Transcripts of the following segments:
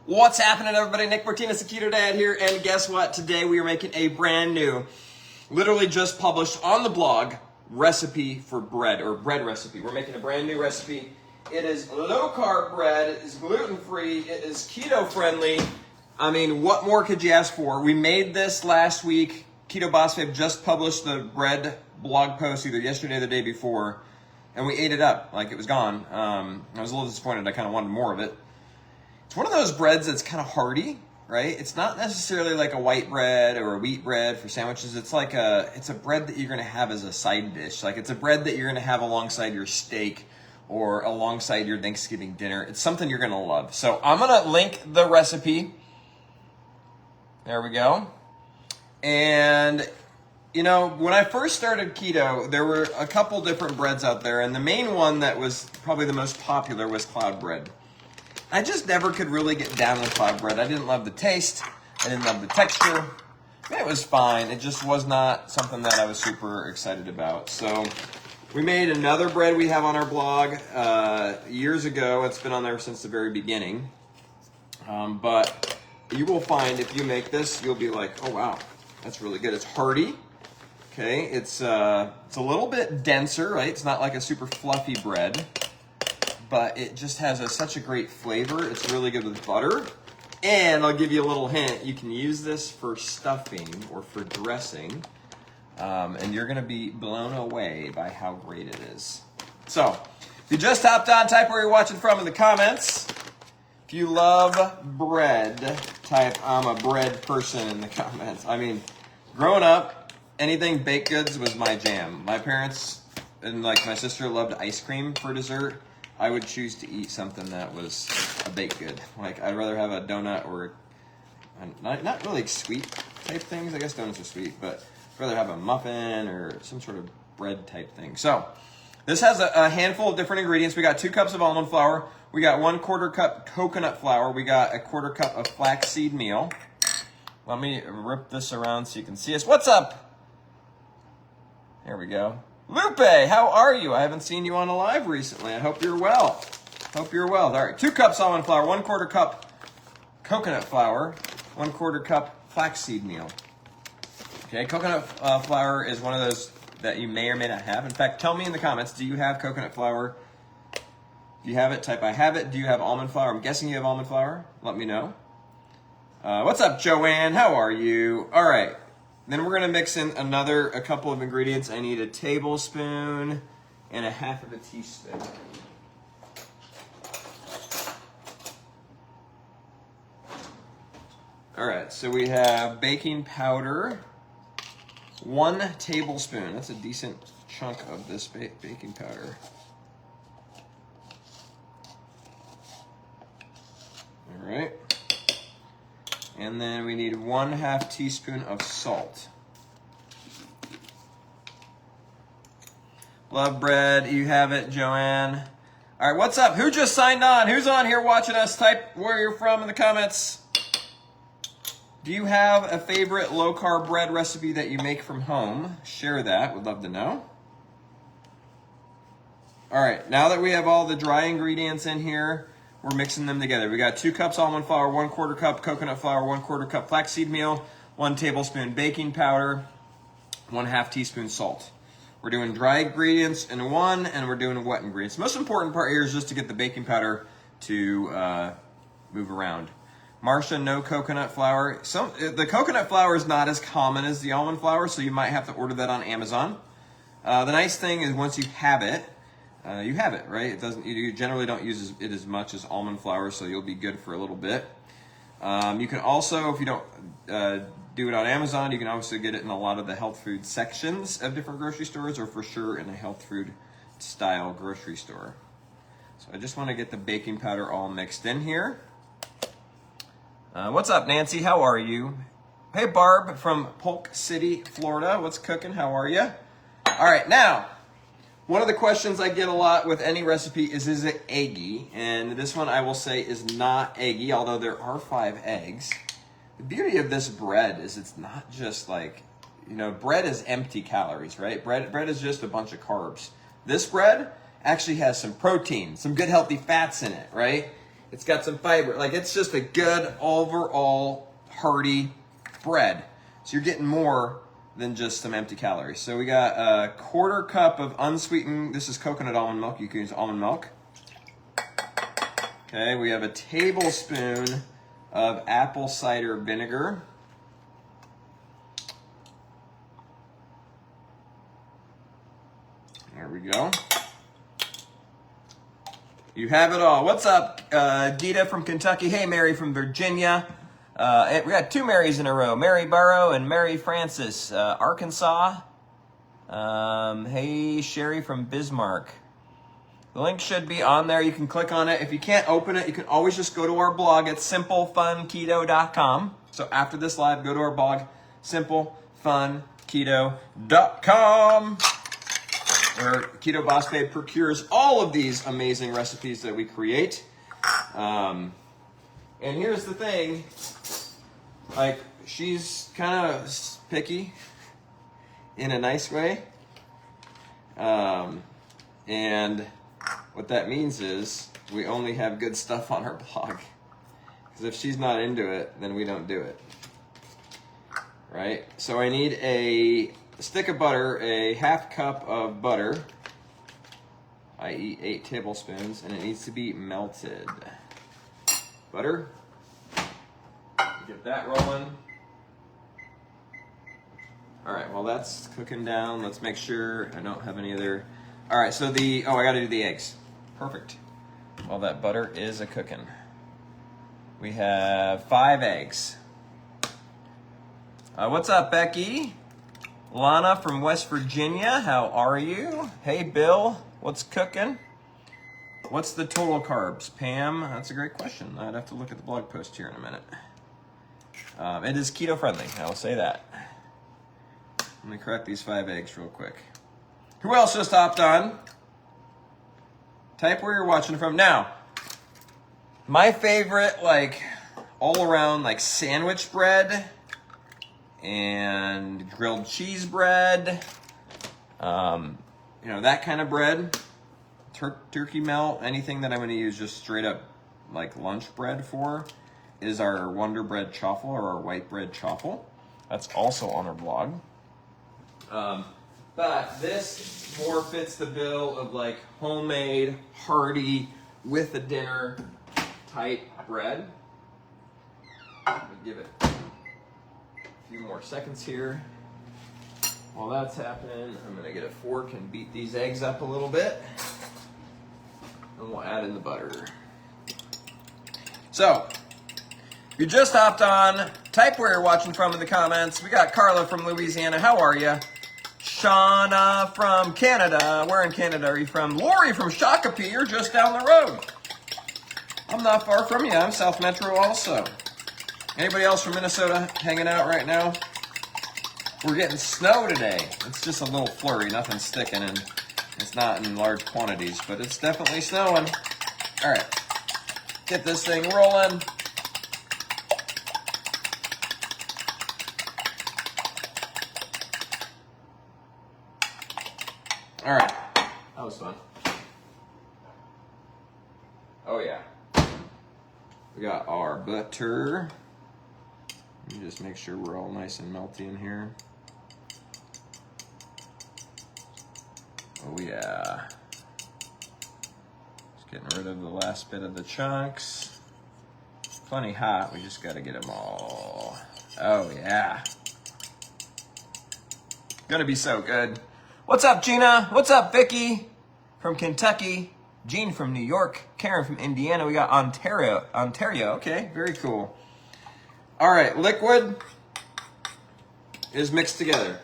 What's happening, everybody? Nick Martinez, the Keto Dad here, and guess what? Today we are making a brand new, literally just published on the blog, recipe for bread, or bread recipe. We're making a brand new recipe. It is low-carb bread, it is gluten-free, it is keto-friendly. I mean, what more could you ask for? We made this last week. Keto Boss Babe just published the bread blog post either yesterday or the day before, and we ate it up like it was gone. I was a little disappointed. I kind of wanted more of it. It's one of those breads that's kind of hearty, right? It's not necessarily like a white bread or a wheat bread for sandwiches. It's like it's a bread that you're going to have as a side dish. Like it's a bread that you're going to have alongside your steak or alongside your Thanksgiving dinner. It's something you're going to love. So I'm going to link the recipe. There we go. And, you know, when I first started keto, there were a couple different breads out there. And the main one that was probably the most popular was cloud bread. I just never could really get down with cloud bread. I didn't love the taste. I didn't love the texture. It was fine. It just was not something that I was super excited about. So we made another bread we have on our blog years ago. It's been on there since the very beginning. But you will find if you make this, you'll be like, oh, wow, that's really good. It's hearty. Okay, it's a little bit denser, right? It's not like a super fluffy bread. But it just has such a great flavor. It's really good with butter. And I'll give you a little hint. You can use this for stuffing or for dressing. And you're going to be blown away by how great it is. So, if you just hopped on, type where you're watching from in the comments. If you love bread, type I'm a bread person in the comments. I mean, growing up, anything baked goods was my jam. My parents and like my sister loved ice cream for dessert. I would choose to eat something that was a baked good. Like, I'd rather have a donut or, not really sweet type things. I guess donuts are sweet, but I'd rather have a muffin or some sort of bread type thing. So, this has a handful of different ingredients. We got 2 cups of almond flour. We got 1/4 cup coconut flour. We got 1/4 cup of flaxseed meal. Let me rip this around so you can see us. What's up? There we go. Lupe, how are you? I haven't seen you on a live recently. I hope you're well. Hope you're well. All right, 2 cups almond flour, 1/4 cup coconut flour, 1/4 cup flaxseed meal. Okay, coconut flour is one of those that you may or may not have. In fact, tell me in the comments, do you have coconut flour? If you have it, type I have it. Do you have almond flour? I'm guessing you have almond flour. Let me know. What's up, Joanne? How are you? All right. Then we're going to mix in a couple of ingredients. I need a tablespoon and 1/2 of a teaspoon. All right, so we have baking powder, 1 tablespoon. That's a decent chunk of this baking powder. All right. And then we need 1/2 teaspoon of salt. Love bread. You have it, Joanne. All right, what's up? Who just signed on? Who's on here watching us? Type where you're from in the comments. Do you have a favorite low-carb bread recipe that you make from home? Share that. Would love to know. All right, now that we have all the dry ingredients in here, we're mixing them together. We got 2 cups almond flour, 1/4 cup coconut flour, 1/4 cup flaxseed meal, 1 tablespoon baking powder, 1/2 teaspoon salt. We're doing dry ingredients in one, and we're doing wet ingredients. The most important part here is just to get the baking powder to move around. Marsha, no coconut flour. The coconut flour is not as common as the almond flour, so you might have to order that on Amazon. The nice thing is once you have it, right? You generally don't use it as much as almond flour, so you'll be good for a little bit. You can also, if you don't do it on Amazon, you can also get it in a lot of the health food sections of different grocery stores, or for sure in a health food style grocery store. So I just want to get the baking powder all mixed in here. What's up, Nancy? How are you? Hey, Barb from Polk City, Florida. What's cooking? How are you? All right, now, one of the questions I get a lot with any recipe is it eggy? And this one I will say is not eggy, although there are 5 eggs. The beauty of this bread is it's not just like, bread is empty calories, right? Bread is just a bunch of carbs. This bread actually has some protein, some good healthy fats in it, right? It's got some fiber. Like, it's just a good overall hearty bread. So you're getting more than just some empty calories. So we got a 1/4 cup of unsweetened, this is coconut almond milk. You can use almond milk. Okay, we have a tablespoon of apple cider vinegar. There we go. You have it all. What's up, Gita from Kentucky? Hey, Mary from Virginia. We got 2 Marys in a row. Mary Burrow and Mary Francis, Arkansas. Hey, Sherry from Bismarck. The link should be on there. You can click on it. If you can't open it, you can always just go to our blog at simplefunketo.com. So after this live, go to our blog, simplefunketo.com. Where Keto Boss Babe procures all of these amazing recipes that we create. And here's the thing, like, she's kind of picky in a nice way. And what that means is we only have good stuff on our blog. Because if she's not into it, then we don't do it. Right? So I need a stick of butter, a 1/2 cup of butter, i.e. 8 tablespoons, and it needs to be melted. Butter. Get that rolling. All right, while that's cooking down, let's make sure I don't have any other. All right, so I gotta do the eggs. Perfect. While that butter is a-cooking. We have 5 eggs. What's up, Becky? Lana from West Virginia, how are you? Hey, Bill, what's cooking? What's the total carbs? Pam, that's a great question. I'd have to look at the blog post here in a minute. It is keto friendly, I'll say that. Let me crack these 5 eggs real quick. Who else just hopped on? Type where you're watching from. Now, my favorite, like, all around, like, sandwich bread and grilled cheese bread, you know, that kind of bread, turkey melt, anything that I'm going to use just straight up like lunch bread for is our Wonder Bread chaffle, or our white bread chaffle. That's also on our blog. But this more fits the bill of like homemade, hearty, with a dinner type bread. Let me give it a few more seconds here. While that's happening, I'm gonna get a fork and beat these eggs up a little bit. And we'll add in the butter. So, if you just hopped on, type where you're watching from in the comments. We got Carla from Louisiana, how are you? Shauna from Canada, where in Canada are you from? Lori from Shakopee, you're just down the road. I'm not far from you, I'm South Metro also. Anybody else from Minnesota hanging out right now? We're getting snow today. It's just a little flurry, nothing sticking, and it's not in large quantities, but it's definitely snowing. All right, get this thing rolling. All right, that was fun. Oh yeah. We got our butter. Let me just make sure we're all nice and melty in here. Oh yeah. Just getting rid of the last bit of the chunks. Plenty hot, we just gotta get them all. Oh yeah. Gonna be so good. What's up, Gina? What's up, Vicky from Kentucky? Jean from New York. Karen from Indiana. We got Ontario. Okay, very cool. All right, liquid is mixed together.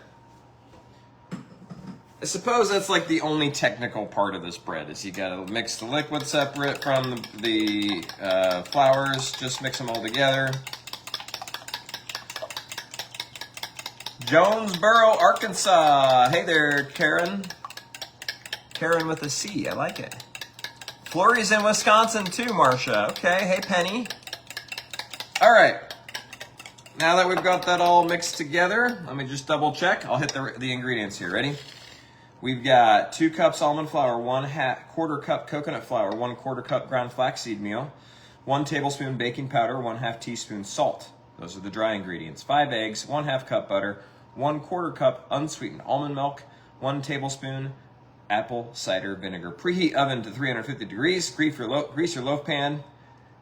I suppose that's like the only technical part of this bread is you gotta mix the liquid separate from the flours. Just mix them all together. Jonesboro, Arkansas. Hey there, Karen. Karen with a C, I like it. Flurry's in Wisconsin too, Marcia. Okay, hey Penny. All right. Now that we've got that all mixed together, let me just double check. I'll hit the ingredients here. Ready? We've got 2 cups almond flour, 1/4 cup coconut flour, 1/4 cup ground flaxseed meal, 1 tablespoon baking powder, 1/2 teaspoon salt. Those are the dry ingredients. 5 eggs, 1/2 cup butter, 1/4 cup unsweetened almond milk, 1 tablespoon apple cider vinegar. Preheat oven to 350 degrees. Grease your loaf pan.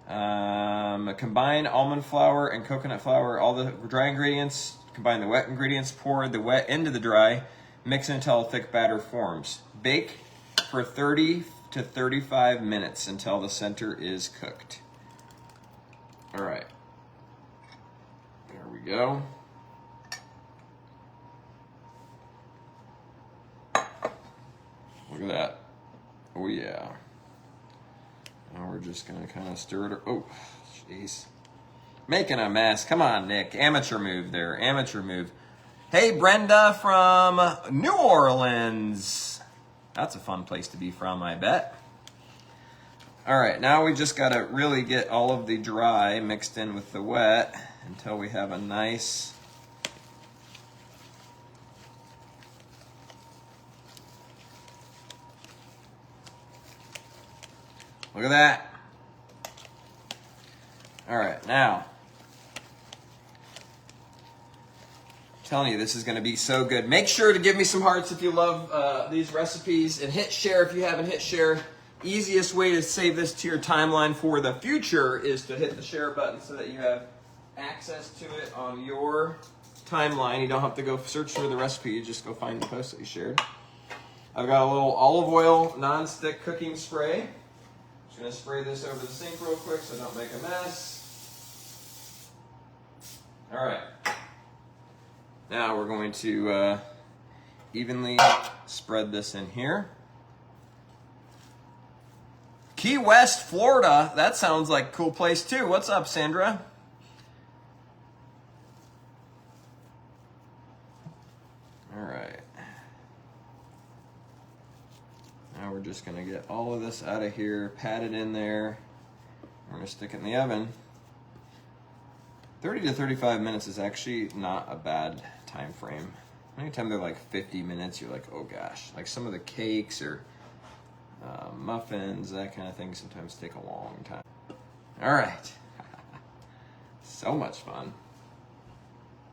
Combine almond flour and coconut flour, all the dry ingredients. Combine the wet ingredients. Pour the wet into the dry. Mix until a thick batter forms. Bake for 30 to 35 minutes until the center is cooked. All right. There we go. Look at that. Oh yeah. Now we're just gonna kind of stir it. Oh, jeez. Making a mess. Come on, Nick. Amateur move there. Amateur move. Hey, Brenda from New Orleans. That's a fun place to be from, I bet. All right, now we just gotta really get all of the dry mixed in with the wet until we have a nice look at that. All right, now, I'm telling you, this is gonna be so good. Make sure to give me some hearts if you love these recipes, and hit share if you haven't hit share. Easiest way to save this to your timeline for the future is to hit the share button so that you have access to it on your timeline. You don't have to go search for the recipe, you just go find the post that you shared. I've got a little olive oil non-stick cooking spray. Just gonna spray this over the sink real quick so I don't make a mess. All right. Now we're going to evenly spread this in here. Key West, Florida. That sounds like a cool place too. What's up, Sandra? All right. Now we're just gonna get all of this out of here, pat it in there. We're gonna stick it in the oven. 30 to 35 minutes is actually not a bad time frame. Anytime they're like 50 minutes, you're like, oh gosh. Like some of the cakes or muffins, that kind of thing sometimes take a long time. All right. So much fun.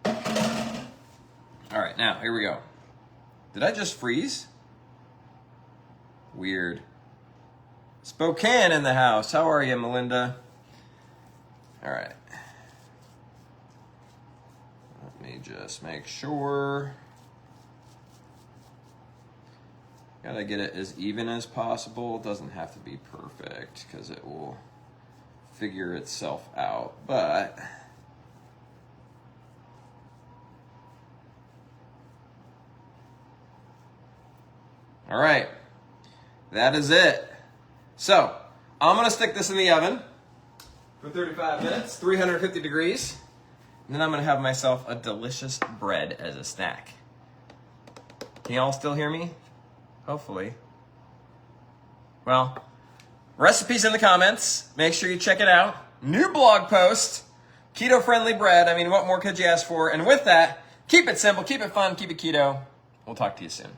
All right, now here we go. Did I just freeze? Weird. Spokane in the house. How are you, Melinda? All right. Let me just make sure. Gotta get it as even as possible. It doesn't have to be perfect because it will figure itself out, but all right, that is it. So I'm gonna stick this in the oven for 35 minutes, 350 degrees. And then I'm gonna have myself a delicious bread as a snack. Can y'all still hear me? Hopefully. Well, recipes in the comments. Make sure you check it out. New blog post. Keto-friendly bread. I mean, what more could you ask for? And with that, keep it simple, keep it fun, keep it keto. We'll talk to you soon.